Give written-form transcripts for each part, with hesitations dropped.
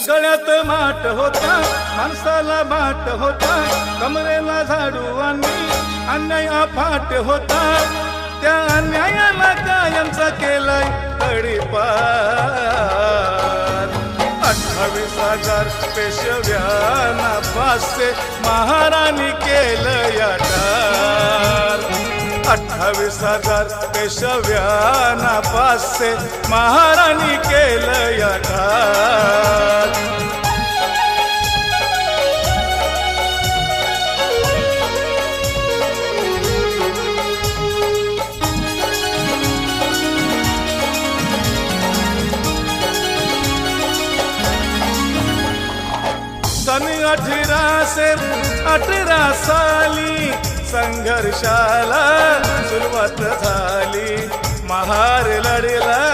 गळ्यात माठ होता माणसाला माठ होता, कमरेला झाडू आणि अन्याय अफाट होता, त्या अन्यायाला कायमचा केलाय तडीपार. 28,000 पेशव्यांना फासे महाराणी केलं या ठार. 28,000 पेशव्यांना फासे महाराणी केलं या ठार. सन 1818 साली संघर्षाला सुरुवात झाली. महार लढला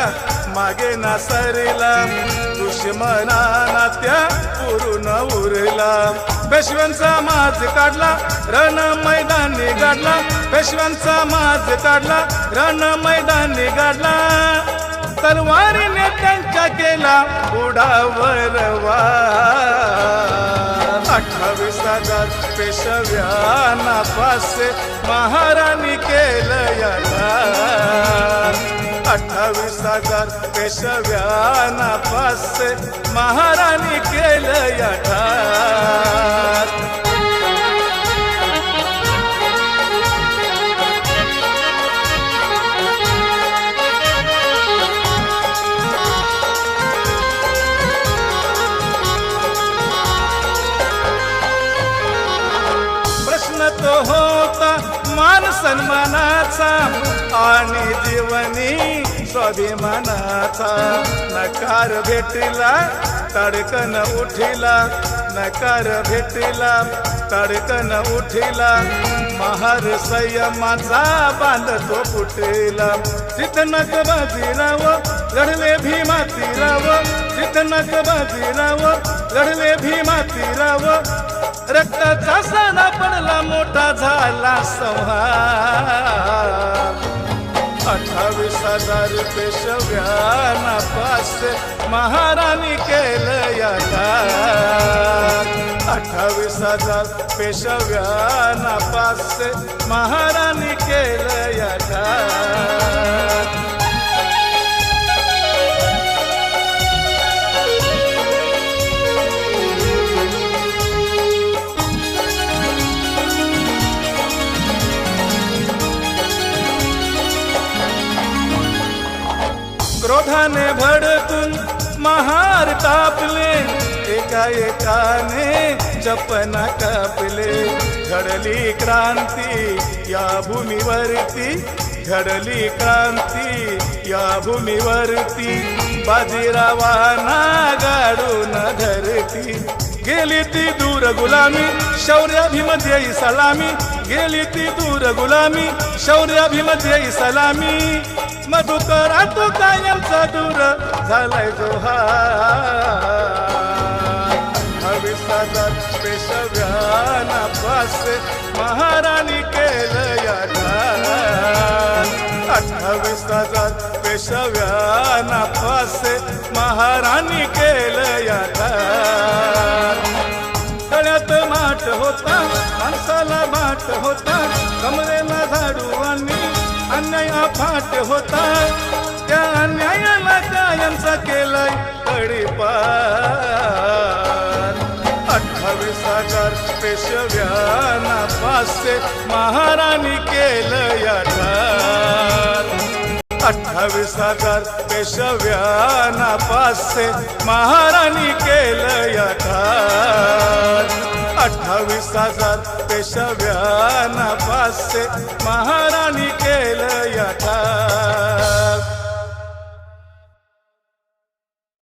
मागे नासरला, दुश्मनाना त्या पुरून उरला. पेशव्यांचा माज काढला रण मैदानी गाडला, पेशव्यांचा माज काढला रण मैदानी गाडला. तलवारीने त्यांच्या केला उडावर वार. 28,000 पेशव्यांना फासे महाराणी केलं या ठार. 28,000 पेशव्यांना फासे महाराणी केलं या ठार. तो होता मान सन्मानाचा आणि जीवनी स्वाभिमानाचा. नकार भेटला तडकन उठिला, नकार भेटला तडकन उठिला. महार संयमाचा बांध तो फुटला. तिथनक बाजीराव लढले भीमातीराव, तिथनक बाजीराव लढले भीमातीराव. रक्ताचा सणा पडला मोठा झाला संहार. 28,000 पेशव्यांना फासे महाराणी केलं या ठार. 28,000 पेशव्यांना फासे महाराणी केलं या ठार. क्रोधाने भडकून महार तापले, एका एकाने जपना कापले. घडली क्रांती या भूमीवरती, घडली क्रांती या भूमीवरती. बाजीरावांना गाडून धरती. गेली ती दूर गुलामी शौर्याभिमध्ये सलामी, गेली ती दूर गुलामी शौर्याभिमध्ये सलामी. मधुकरा तो कायमचा दूर झालाय जोहार. 28,000 पेशव्यांना फासे महाराणी केलं या ठार. 28,000 पेशव्यांना फासे महाराणी केलं या ठार. गळ्यात माठ होता माणसाला माठ होता, कमरेला झाडू आणि अन्याय अफाट होता, त्या अन्यायाला कायमचा केलाय तडीपार. 28,000 पेशव्यांना फासे महाराणी केलं या ठार. 28,000 पेशव्यांना फासे महाराणी केलं या ठार. 28,000 पेशव्यांना फासे महाराणी केलं या ठार.